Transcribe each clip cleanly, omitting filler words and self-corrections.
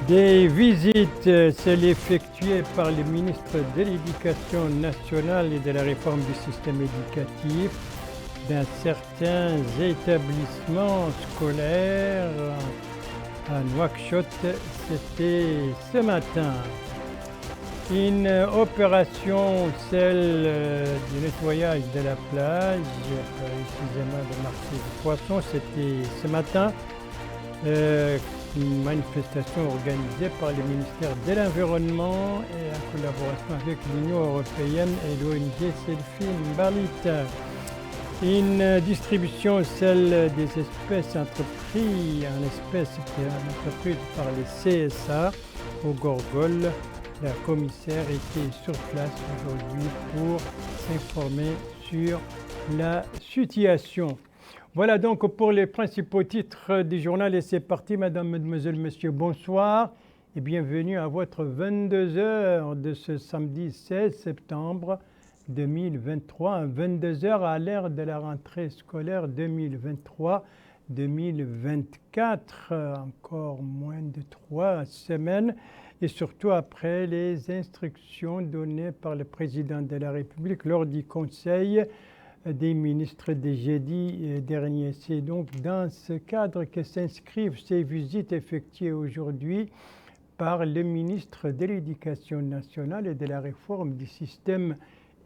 Des visites, celles effectuées par le ministre de l'Éducation nationale et de la réforme du système éducatif dans certains établissements scolaires à Nouakchott, c'était ce matin. Une opération, celle du nettoyage de la plage, précisément de marché du poisson, c'était ce matin. Une manifestation organisée par le ministère de l'Environnement et en collaboration avec l'Union européenne et l'ONG Selfie Mbalit. Une distribution, celle des espèces entreprises en espèces entreprises par le CSA au Gorgol. La commissaire était sur place aujourd'hui pour s'informer sur la situation. Voilà donc pour les principaux titres du journal et c'est parti. Madame, mademoiselle, monsieur, bonsoir et bienvenue à votre 22h de ce samedi 16 septembre 2023. 22h à l'ère de la rentrée scolaire 2023-2024, encore moins de 3 semaines et surtout après les instructions données par le président de la République lors du Conseil des ministres de jeudi dernier. C'est donc dans ce cadre que s'inscrivent ces visites effectuées aujourd'hui par le ministre de l'Éducation nationale et de la réforme du système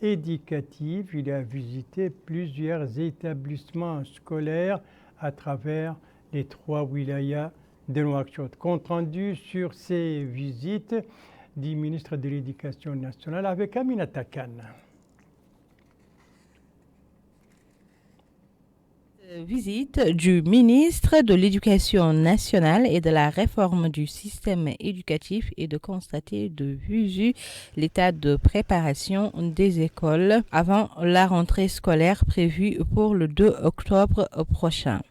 éducatif. Il a visité plusieurs établissements scolaires à travers les 3 wilayas de Nouakchott. Compte rendu sur ces visites du ministre de l'Éducation nationale avec Aminata Kane. Visite du ministre de l'Éducation nationale et de la réforme du système éducatif et de constater de visu l'état de préparation des écoles avant la rentrée scolaire prévue pour le 2 octobre prochain.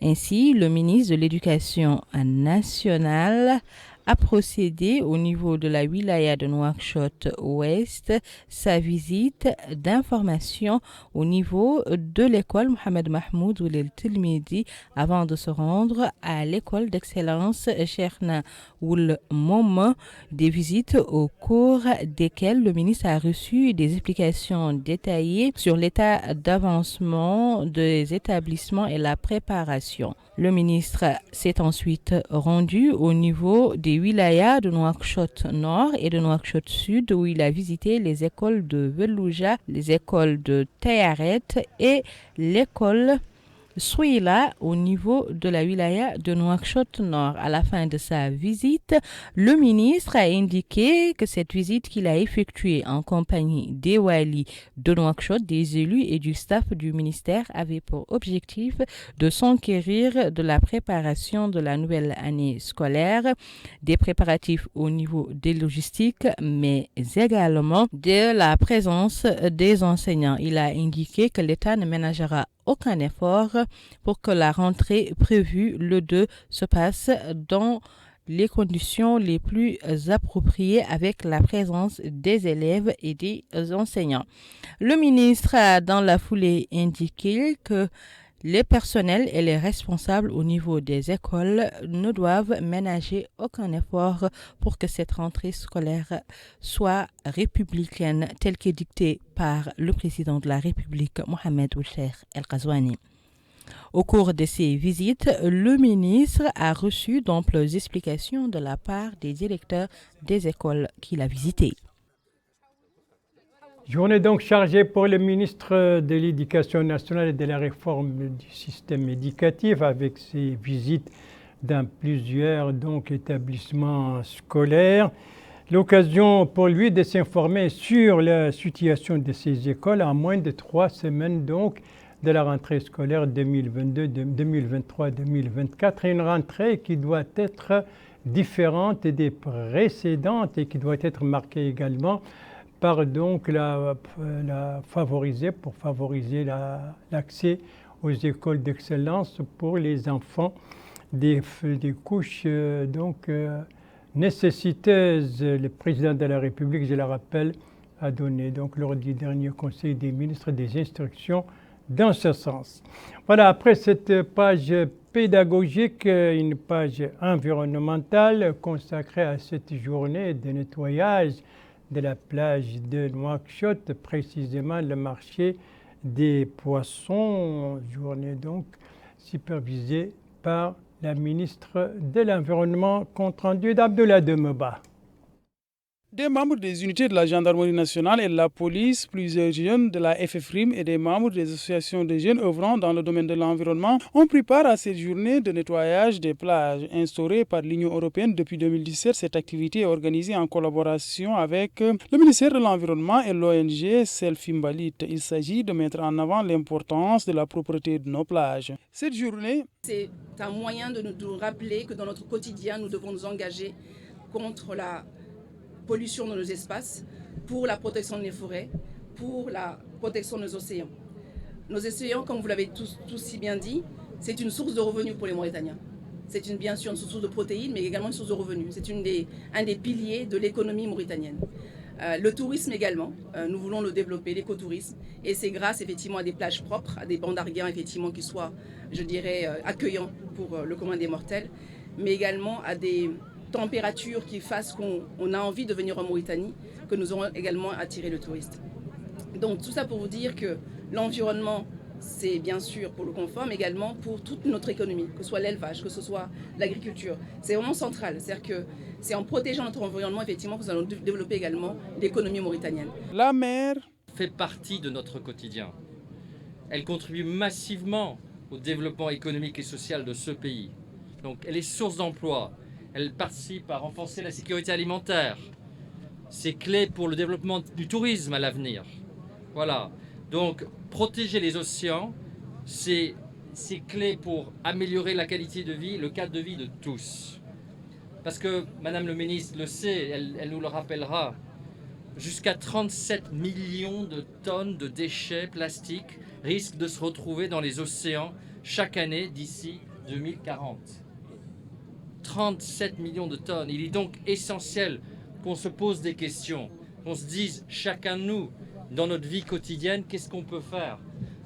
Ainsi, le ministre de l'Éducation nationale a procédé au niveau de la wilaya de Nouakchott-Ouest sa visite d'information au niveau de l'école Mohamed Mahmoud Oulel Tilmidi avant de se rendre à l'école d'excellence Cheikhna Oul Mom. Des visites au cours desquelles le ministre a reçu des explications détaillées sur l'état d'avancement des établissements et la préparation. Le ministre s'est ensuite rendu au niveau des wilayas de Nouakchott Nord et de Nouakchott Sud où il a visité les écoles de Velouja, les écoles de Tayaret et l'école Souila au niveau de la wilaya de Nouakchott Nord. À la fin de sa visite, le ministre a indiqué que cette visite qu'il a effectuée en compagnie des walis de Nouakchott, des élus et du staff du ministère avait pour objectif de s'enquérir de la préparation de la nouvelle année scolaire, des préparatifs au niveau des logistiques, mais également de la présence des enseignants. Il a indiqué que l'État ne ménagera aucun effort pour que la rentrée prévue le 2 se passe dans les conditions les plus appropriées avec la présence des élèves et des enseignants. Le ministre a dans la foulée indiqué que les personnels et les responsables au niveau des écoles ne doivent ménager aucun effort pour que cette rentrée scolaire soit républicaine telle qu'est dictée par le président de la République, Mohamed Ould Cheikh El Ghazouani. Au cours de ces visites, le ministre a reçu d'amples explications de la part des directeurs des écoles qu'il a visitées. Journée donc chargée pour le ministre de l'Éducation nationale et de la réforme du système éducatif avec ses visites dans plusieurs établissements scolaires. L'occasion pour lui de s'informer sur la situation de ces écoles en moins de 3 semaines donc de la rentrée scolaire 2022-2023-2024. Une rentrée qui doit être différente des précédentes et qui doit être marquée également par favoriser l'accès aux écoles d'excellence pour les enfants des couches nécessiteuses. Le président de la République, je le rappelle, a donné lors du dernier Conseil des ministres des instructions dans ce sens. Voilà, après cette page pédagogique, une page environnementale consacrée à cette journée de nettoyage de la plage de Nouakchott, précisément le marché des poissons, journée donc supervisée par la ministre de l'Environnement, compte rendu d'Abdoulaye Demeba. Des membres des unités de la gendarmerie nationale et de la police, plusieurs jeunes de la FFRIM et des membres des associations de jeunes œuvrant dans le domaine de l'environnement ont pris part à cette journée de nettoyage des plages. Instaurée par l'Union européenne depuis 2017, cette activité est organisée en collaboration avec le ministère de l'Environnement et l'ONG Selfie Mbalit. Il s'agit de mettre en avant l'importance de la propreté de nos plages. Cette journée, c'est un moyen de nous rappeler que dans notre quotidien, nous devons nous engager contre la pollution de nos espaces, pour la protection des forêts, pour la protection de nos océans. Nos océans, comme vous l'avez tous si bien dit, c'est une source de revenus pour les Mauritaniens. C'est bien sûr une source de protéines, mais également une source de revenus. C'est un des piliers de l'économie mauritanienne. Le tourisme également, nous voulons le développer, l'écotourisme, et c'est grâce effectivement à des plages propres, à des bancs d'Arguin effectivement qui soient, je dirais, accueillants pour le commun des mortels, mais également à des températures qui fassent qu'on a envie de venir en Mauritanie, que nous aurons également attiré le touriste. Donc tout ça pour vous dire que l'environnement, c'est bien sûr pour le confort, mais également pour toute notre économie, que ce soit l'élevage, que ce soit l'agriculture. C'est vraiment central, c'est-à-dire que c'est en protégeant notre environnement effectivement que nous allons développer également l'économie mauritanienne. La mer fait partie de notre quotidien. Elle contribue massivement au développement économique et social de ce pays. Donc elle est source d'emploi. Elle participe à renforcer la sécurité alimentaire. C'est clé pour le développement du tourisme à l'avenir. Voilà. Donc, protéger les océans, c'est clé pour améliorer la qualité de vie, le cadre de vie de tous. Parce que Madame le ministre le sait, elle nous le rappellera, jusqu'à 37 millions de tonnes de déchets plastiques risquent de se retrouver dans les océans chaque année d'ici 2040. 37 millions de tonnes. Il est donc essentiel qu'on se pose des questions, qu'on se dise chacun de nous, dans notre vie quotidienne, qu'est-ce qu'on peut faire?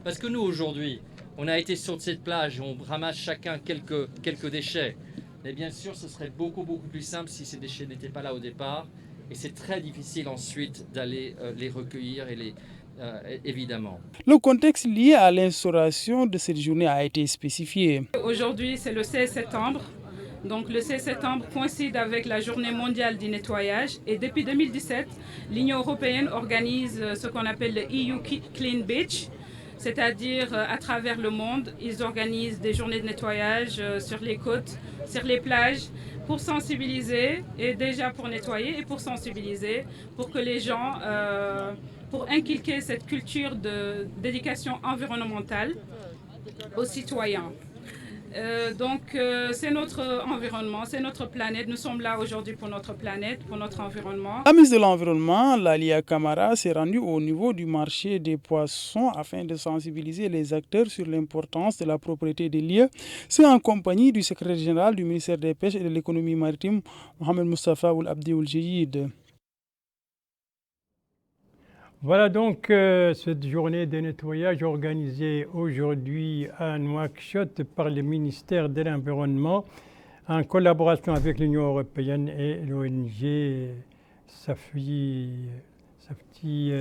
Parce que nous, aujourd'hui, on a été sur cette plage, on ramasse chacun quelques déchets. Mais bien sûr, ce serait beaucoup plus simple si ces déchets n'étaient pas là au départ. Et c'est très difficile ensuite d'aller les recueillir évidemment. Le contexte lié à l'instauration de cette journée a été spécifié. Aujourd'hui, c'est le 16 septembre. Donc le 16 septembre coïncide avec la journée mondiale du nettoyage et depuis 2017, l'Union européenne organise ce qu'on appelle le EU Clean Beach, c'est-à-dire à travers le monde, ils organisent des journées de nettoyage sur les côtes, sur les plages, pour sensibiliser et déjà pour nettoyer et pour sensibiliser, pour que les gens, pour inculquer cette culture d'éducation environnementale aux citoyens. C'est notre environnement, c'est notre planète. Nous sommes là aujourd'hui pour notre planète, pour notre environnement. La ministre de l'Environnement, Lalia Camara, s'est rendue au niveau du marché des poissons afin de sensibiliser les acteurs sur l'importance de la propriété des lieux. C'est en compagnie du secrétaire général du ministère des Pêches et de l'économie maritime, Mohamed Mustafa Ould Abdi Ould Jeyid. Voilà donc cette journée de nettoyage organisée aujourd'hui à Nouakchott par le ministère de l'Environnement en collaboration avec l'Union européenne et l'ONG Safti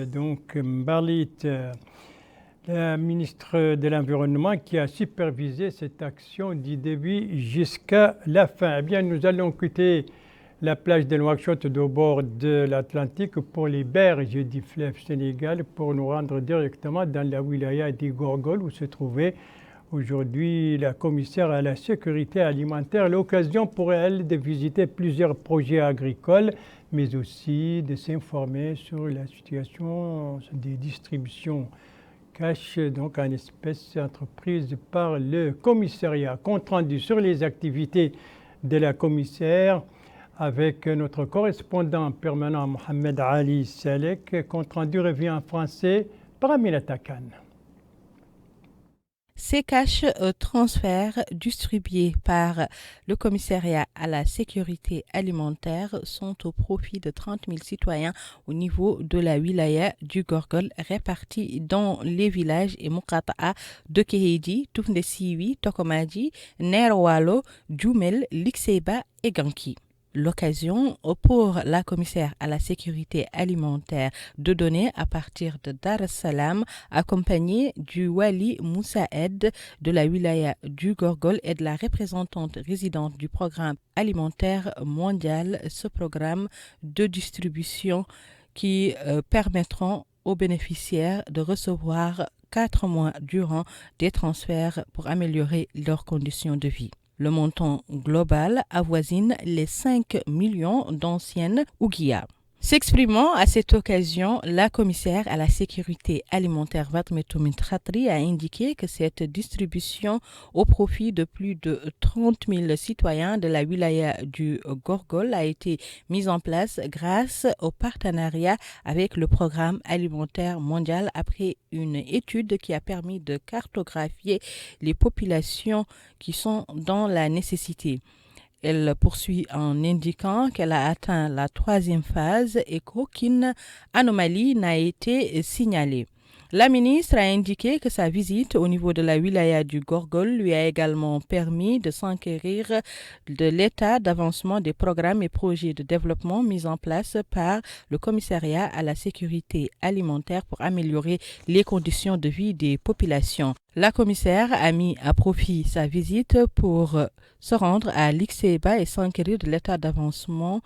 donc Mbalit, la ministre de l'Environnement qui a supervisé cette action du début jusqu'à la fin. Eh bien, nous allons quitter la plage de Nouakchott au bord de l'Atlantique pour les berges du fleuve Sénégal pour nous rendre directement dans la wilaya d'Igorgol où se trouvait aujourd'hui la commissaire à la sécurité alimentaire. L'occasion pour elle de visiter plusieurs projets agricoles mais aussi de s'informer sur la situation des distributions cash donc en espèces entreprises par le commissariat. Compte rendu sur les activités de la commissaire avec notre correspondant permanent Mohamed Ali Salek. Compte rendu revient en français par Aminata Khan. Ces cash transferts distribués par le commissariat à la sécurité alimentaire sont au profit de 30 000 citoyens au niveau de la wilaya du Gorgol répartis dans les villages et Mokata'a de Kehedi, Toufndesiwi, Tokomadji, Nerwalo, Djoumel, Likseba et Ganki. L'occasion pour la commissaire à la sécurité alimentaire de donner à partir de Dar es Salaam, accompagnée du Wali Moussaed de la wilaya du Gorgol et de la représentante résidente du programme alimentaire mondial, ce programme de distribution qui permettront aux bénéficiaires de recevoir 4 mois durant des transferts pour améliorer leurs conditions de vie. Le montant global avoisine les 5 millions d'anciennes Ouguiya. S'exprimant à cette occasion, la commissaire à la sécurité alimentaire Fatmetoumine Khatri a indiqué que cette distribution au profit de plus de 30 000 citoyens de la wilaya du Gorgol a été mise en place grâce au partenariat avec le programme alimentaire mondial après une étude qui a permis de cartographier les populations qui sont dans la nécessité. Elle poursuit en indiquant qu'elle a atteint la 3e phase et qu'aucune anomalie n'a été signalée. La ministre a indiqué que sa visite au niveau de la wilaya du Gorgol lui a également permis de s'enquérir de l'état d'avancement des programmes et projets de développement mis en place par le commissariat à la sécurité alimentaire pour améliorer les conditions de vie des populations. La commissaire a mis à profit sa visite pour se rendre à Likseba et s'enquérir de l'état d'avancement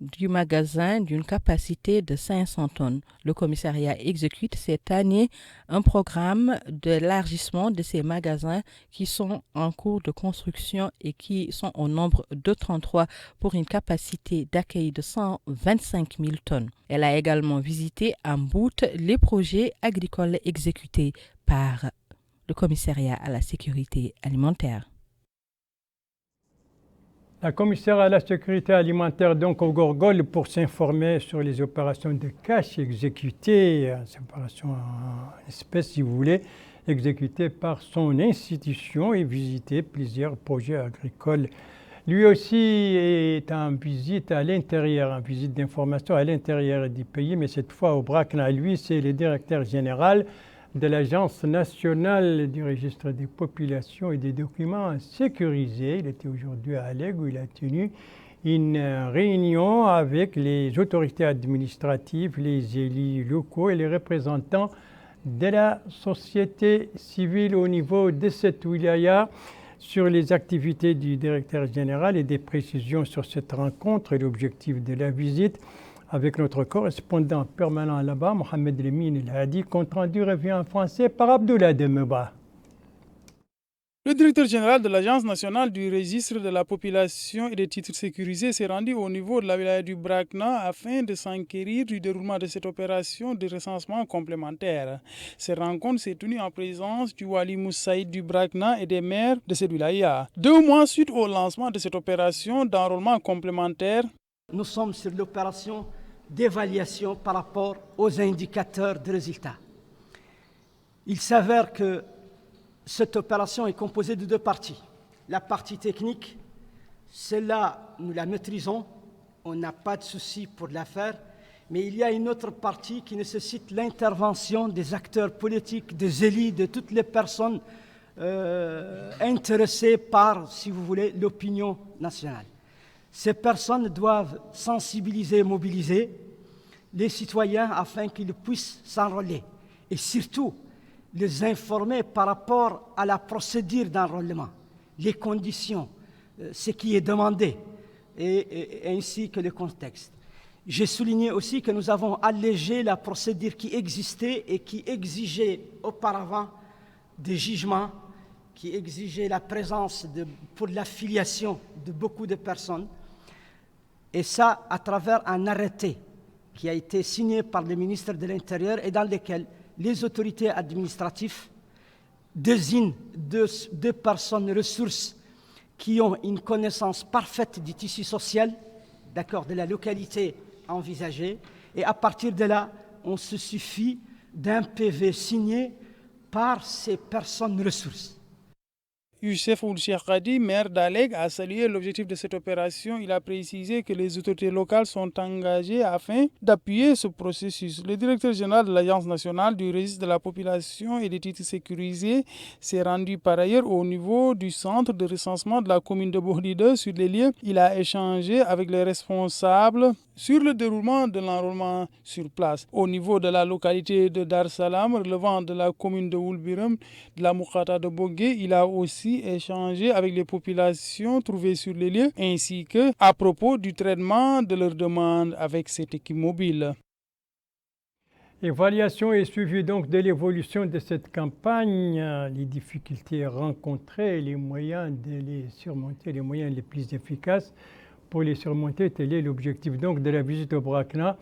du magasin d'une capacité de 500 tonnes. Le commissariat exécute cette année un programme d'élargissement de ces magasins qui sont en cours de construction et qui sont au nombre de 33 pour une capacité d'accueil de 125 000 tonnes. Elle a également visité en bout les projets agricoles exécutés par le commissariat à la sécurité alimentaire. La commissaire à la sécurité alimentaire donc au Gorgol pour s'informer sur les opérations de cash exécutées, ces opérations en espèces si vous voulez, exécutées par son institution et visiter plusieurs projets agricoles. Lui aussi est en visite à l'intérieur, en visite d'information à l'intérieur du pays, mais cette fois au Brakna. Lui, c'est le directeur général de l'Agence nationale du registre des populations et des documents sécurisés. Il était aujourd'hui à Alleg où il a tenu une réunion avec les autorités administratives, les élus locaux et les représentants de la société civile au niveau de cette wilaya sur les activités du directeur général et des précisions sur cette rencontre et l'objectif de la visite. Avec notre correspondant permanent là-bas, Mohamed Lemine El Hadi, compte rendu revient en français par Abdoulaye Demeba. Le directeur général de l'Agence nationale du registre de la population et des titres sécurisés s'est rendu au niveau de la wilaya du Brakna afin de s'enquérir du déroulement de cette opération de recensement complémentaire. Cette rencontre s'est tenue en présence du Wali Moussaïd du Brakna et des maires de cette wilaya. 2 mois suite au lancement de cette opération d'enrôlement complémentaire, nous sommes sur l'opération d'évaluation par rapport aux indicateurs de résultats. Il s'avère que cette opération est composée de 2 parties. La partie technique, celle-là, nous la maîtrisons, on n'a pas de souci pour la faire, mais il y a une autre partie qui nécessite l'intervention des acteurs politiques, des élus, de toutes les personnes intéressées par, si vous voulez, l'opinion nationale. Ces personnes doivent sensibiliser et mobiliser les citoyens afin qu'ils puissent s'enrôler et surtout les informer par rapport à la procédure d'enrôlement, les conditions, ce qui est demandé et ainsi que le contexte. J'ai souligné aussi que nous avons allégé la procédure qui existait et qui exigeait auparavant des jugements, qui exigeait la présence pour l'affiliation de beaucoup de personnes. Et ça, à travers un arrêté qui a été signé par le ministre de l'Intérieur et dans lequel les autorités administratives désignent 2 personnes ressources qui ont une connaissance parfaite du tissu social, d'accord, de la localité envisagée. Et à partir de là, on se suffit d'un PV signé par ces personnes ressources. Youssef Ould Cheikh Khadi, maire d'Aleg, a salué l'objectif de cette opération. Il a précisé que les autorités locales sont engagées afin d'appuyer ce processus. Le directeur général de l'Agence nationale du registre de la population et des titres sécurisés s'est rendu par ailleurs au niveau du centre de recensement de la commune de Bourdide sur les lieux. Il a échangé avec les responsables sur le déroulement de l'enrôlement sur place. Au niveau de la localité de Dar Salam, relevant de la commune de Oulbiram, de la Moukata de Bogué, il a aussi échangé avec les populations trouvées sur les lieux, ainsi que à propos du traitement de leurs demandes avec cette équipe mobile. Évaluation et suivi donc de l'évolution de cette campagne, les difficultés rencontrées, les moyens de les surmonter, les moyens les plus efficaces pour les surmonter. Tel est l'objectif donc de la visite au Brakna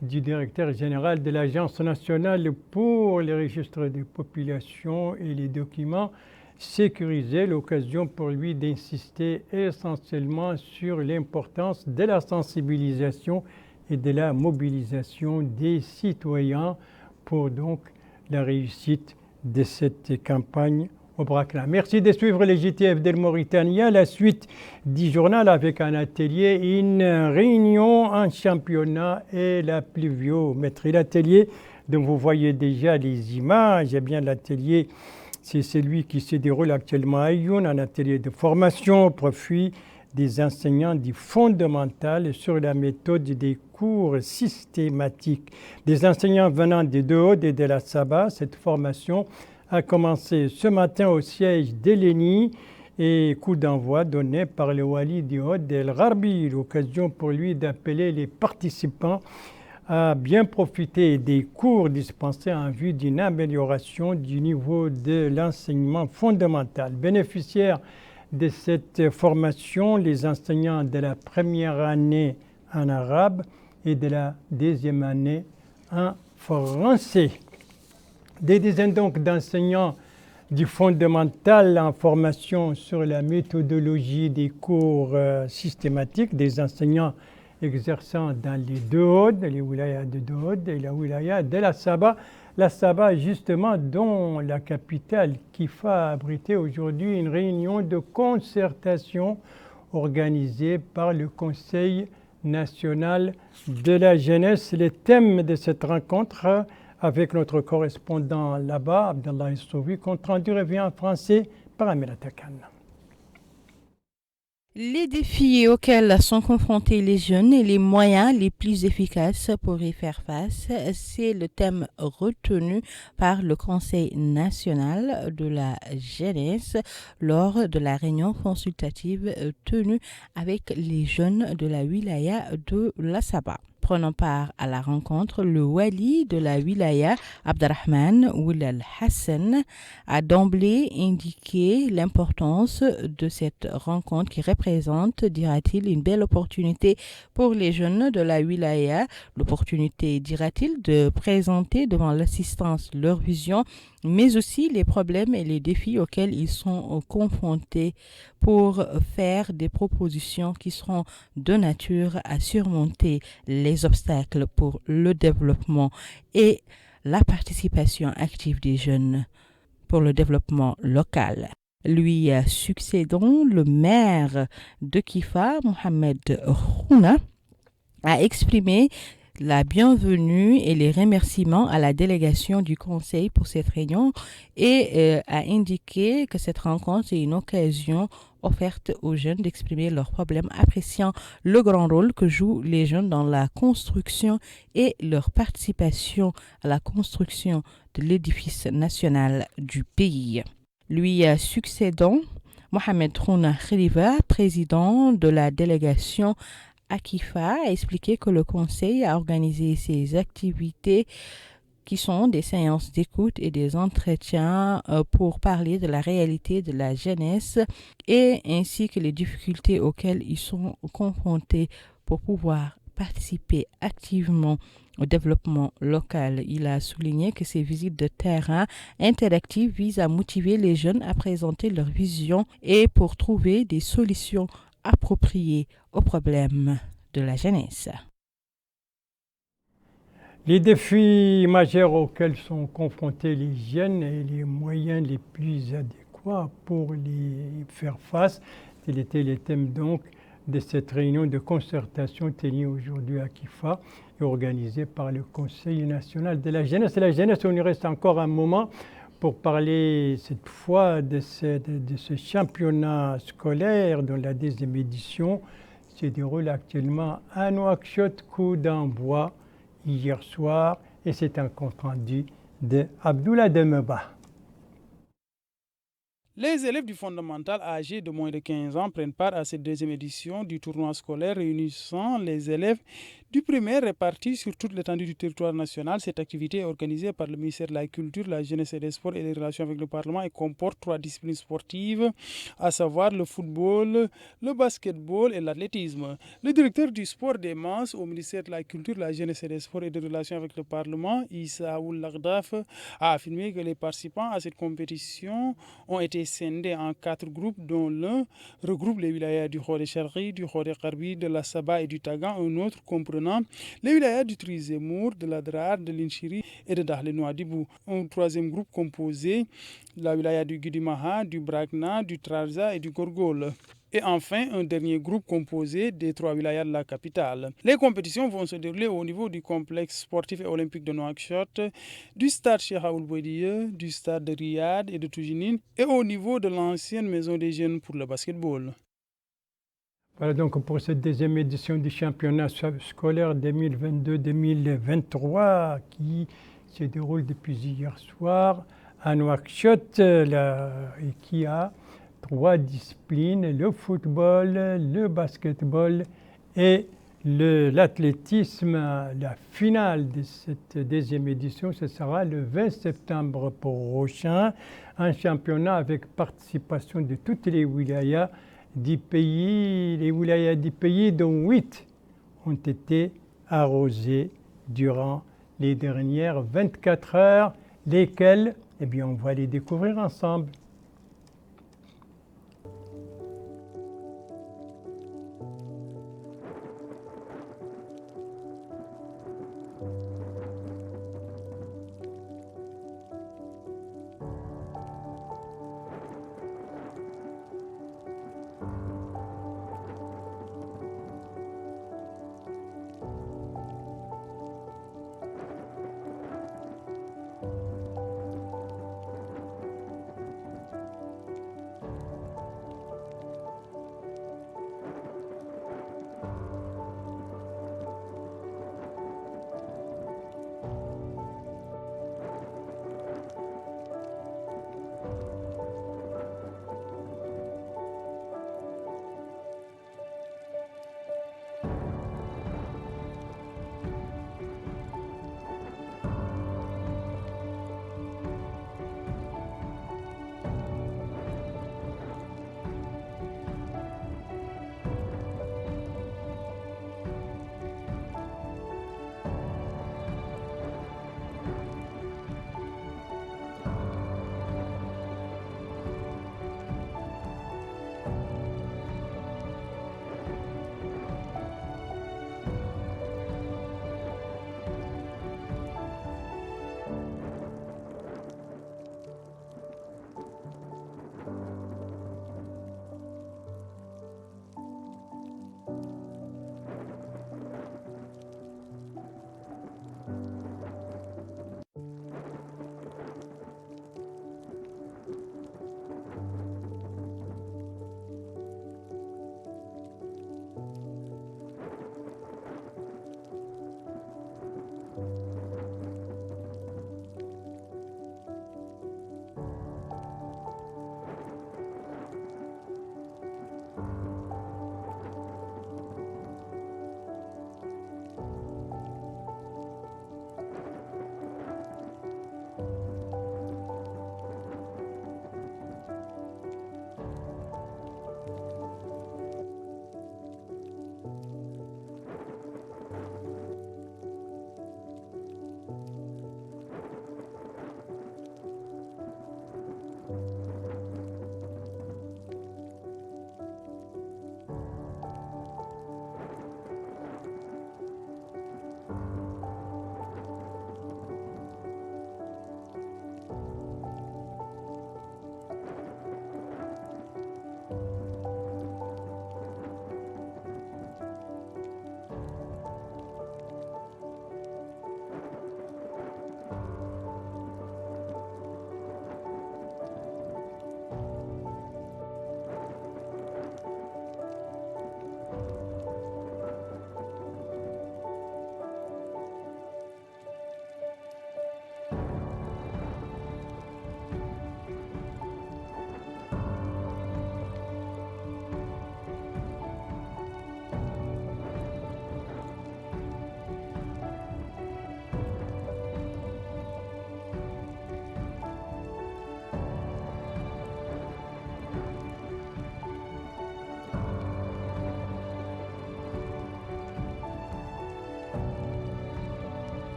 du directeur général de l'Agence nationale pour les registres des populations et les documents sécurisés. L'occasion pour lui d'insister essentiellement sur l'importance de la sensibilisation et de la mobilisation des citoyens pour donc la réussite de cette campagne au Brakna. Merci de suivre les JTF d'El Mauritania. La suite du journal avec un atelier, une réunion, un championnat et la pluviométrie. L'atelier dont vous voyez déjà les images, eh bien l'atelier, c'est celui qui se déroule actuellement à Ayoun, un atelier de formation au profit des enseignants du fondamental sur la méthode des cours systématiques. Des enseignants venant de Dehod et de la Saba, cette formation a commencé ce matin au siège d'Eleni et coup d'envoi donné par le Wali Dehod El Gharbi, l'occasion pour lui d'appeler les participants à bien profiter des cours dispensés en vue d'une amélioration du niveau de l'enseignement fondamental. Bénéficiaires de cette formation, les enseignants de la première année en arabe et de la deuxième année en français. Des dizaines donc d'enseignants du fondamental en formation sur la méthodologie des cours systématiques, des enseignants exerçant dans les Dehod, les wilayas de Dehod et la wilaya de la Saba. La Saba, justement, dont la capitale Kifa a abrité aujourd'hui une réunion de concertation organisée par le Conseil national de la jeunesse. Le thème de cette rencontre avec notre correspondant là-bas, Abdallah Souvi, compte rendu revient en français par Amira Takan. Les défis auxquels sont confrontés les jeunes et les moyens les plus efficaces pour y faire face, c'est le thème retenu par le Conseil national de la jeunesse lors de la réunion consultative tenue avec les jeunes de la wilaya de la Saba. Prenant part à la rencontre, le wali de la wilaya, Abderrahman Oulal Hassan, a d'emblée indiqué l'importance de cette rencontre qui représente, dira-t-il, une belle opportunité pour les jeunes de la wilaya. L'opportunité, dira-t-il, de présenter devant l'assistance leur vision, mais aussi les problèmes et les défis auxquels ils sont confrontés pour faire des propositions qui seront de nature à surmonter les obstacles pour le développement et la participation active des jeunes pour le développement local. Lui succédant, le maire de Kifa, Mohamed Khouna, a exprimé la bienvenue et les remerciements à la délégation du Conseil pour cette réunion et a indiqué que cette rencontre est une occasion offerte aux jeunes d'exprimer leurs problèmes, appréciant le grand rôle que jouent les jeunes dans la construction et leur participation à la construction de l'édifice national du pays. Lui succédant, Mohamed Khouna Khalifa, président de la délégation Akifa, a expliqué que le Conseil a organisé ses activités qui sont des séances d'écoute et des entretiens pour parler de la réalité de la jeunesse et ainsi que les difficultés auxquelles ils sont confrontés pour pouvoir participer activement au développement local. Il a souligné que ces visites de terrain interactives visent à motiver les jeunes à présenter leur vision et pour trouver des solutions appropriées aux problèmes de la jeunesse. Les défis majeurs auxquels sont confrontés les jeunes et les moyens les plus adéquats pour les faire face, tel était le thème donc de cette réunion de concertation tenue aujourd'hui à Kifa et organisée par le Conseil national de la jeunesse. Et la jeunesse, on y reste encore un moment pour parler cette fois de ce championnat scolaire dont la deuxième édition se déroule actuellement à Nouakchott, coup d'envoi hier soir, et c'est un compte rendu de Abdoulaye Demeba. Les élèves du fondamental âgés de moins de 15 ans prennent part à cette deuxième édition du tournoi scolaire réunissant les élèves du primaire répartis sur toute l'étendue du territoire national. Cette activité est organisée par le ministère de la Culture, la Jeunesse et des Sports et des Relations avec le Parlement et comporte 3 disciplines sportives, à savoir le football, le basketball et l'athlétisme. Le directeur du sport des masses au ministère de la Culture, la Jeunesse et des Sports et des Relations avec le Parlement, Issa Oul-Lagdaf, a affirmé que les participants à cette compétition ont été scindés en 4 groupes, dont l'un regroupe les wilayas du Khoré Charghi, du Khoré Karbi, de la Saba et du Tagan, un autre comprenant les wilayas du Trizemour, de l'Adrar, de l'Inchiri et de Dahle Nouadhibou. Un troisième groupe composé de la wilaya du Gudimaha, du Brakna, du Trarza et du Gorgol. Et enfin, un dernier groupe composé des 3 wilayas de la capitale. Les compétitions vont se dérouler au niveau du complexe sportif et olympique de Nouakchott, du stade Cheikh Ould Bouediye, du stade de Riyad et de Toujinine, et au niveau de l'ancienne maison des jeunes pour le basketball. Voilà donc pour cette deuxième édition du championnat scolaire 2022-2023 qui se déroule depuis hier soir à Nouakchott et qui a 3 disciplines, le football, le basketball et l'athlétisme. La finale de cette deuxième édition, ce sera le 20 septembre prochain, un championnat avec participation de toutes les wilayas du pays, les wilayas du pays dont 8 ont été arrosés durant les dernières 24 heures, lesquelles, eh bien, on va les découvrir ensemble.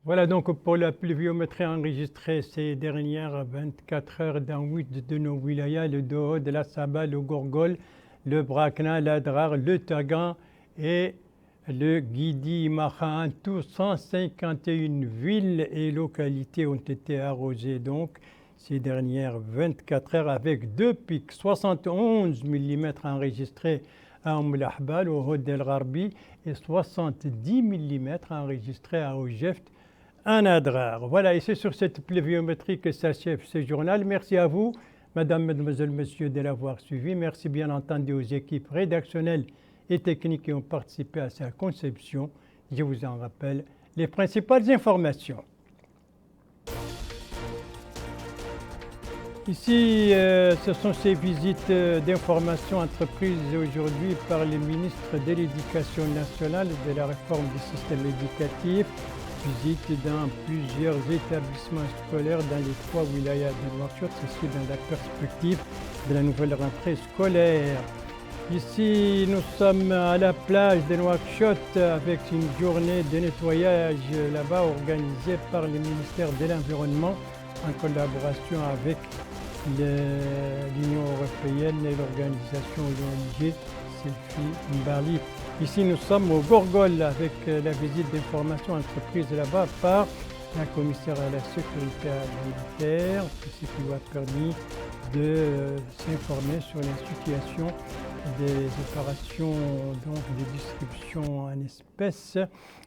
Voilà donc pour la pluviométrie enregistrée ces dernières 24 heures dans 8 de nos wilayas, le Dohod, la Saba, le Gorgol, le Brakna, l'Adrar, le Tagan et le Guidi Maha. En tout, 151 villes et localités ont été arrosées donc ces dernières 24 heures avec 2 pics, 71 mm enregistrés à Ahbal, au Hod El Gharbi et 70 mm enregistrés à Ojeft, en Adrar. Voilà, et c'est sur cette pluviométrie que s'achève ce journal. Merci à vous, Madame, Mademoiselle, Monsieur, de l'avoir suivi. Merci bien entendu aux équipes rédactionnelles et techniques qui ont participé à sa conception. Je vous en rappelle les principales informations. Ici, ce sont ces visites d'information entreprises aujourd'hui par le ministre de l'Éducation nationale et de la réforme du système éducatif. Visite dans plusieurs établissements scolaires dans les 3 wilayas de Nouakchott, ceci dans la perspective de la nouvelle rentrée scolaire. Ici, nous sommes à la plage de Nouakchott avec une journée de nettoyage là-bas organisée par le ministère de l'Environnement en collaboration avec l'Union européenne et l'organisation ONG Selfie Mbali. Ici, nous sommes au Gorgol avec la visite d'information entreprise là-bas par la commissaire à la sécurité alimentaire, ce qui lui a permis de s'informer sur la situation des opérations donc, de distribution en espèces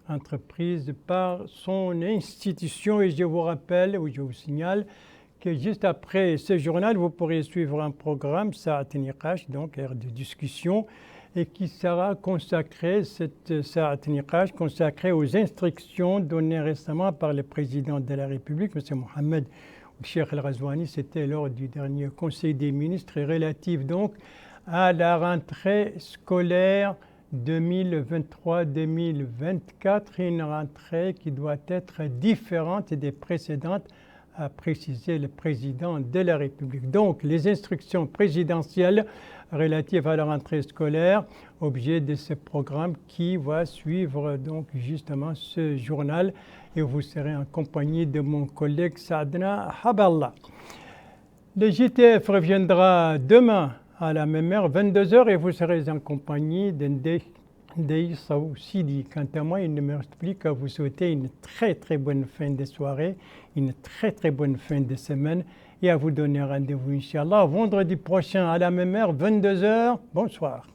entreprises par son institution. Et je vous rappelle, ou je vous signale, que juste après ce journal, vous pourrez suivre un programme, Saat Niqash, donc aire de discussion, et qui sera consacré, cette Saat Niqash, consacrée aux instructions données récemment par le président de la République, M. Mohamed Cheikh El-Ghazouani. C'était lors du dernier Conseil des ministres relatif donc à la rentrée scolaire 2023-2024, une rentrée qui doit être différente des précédentes, a précisé le président de la République. Donc, les instructions présidentielles relatives à la rentrée scolaire, objet de ce programme qui va suivre donc justement ce journal, et vous serez en compagnie de mon collègue Saadna Haballah. Le JTF reviendra demain à la même heure, 22h, et vous serez en compagnie d'Ndei Sidi. Quant à moi, il ne me reste plus qu'à vous souhaiter une très très bonne fin de soirée, une très très bonne fin de semaine, et à vous donner rendez-vous, Inch'Allah, vendredi prochain à la même heure, 22h. Bonsoir.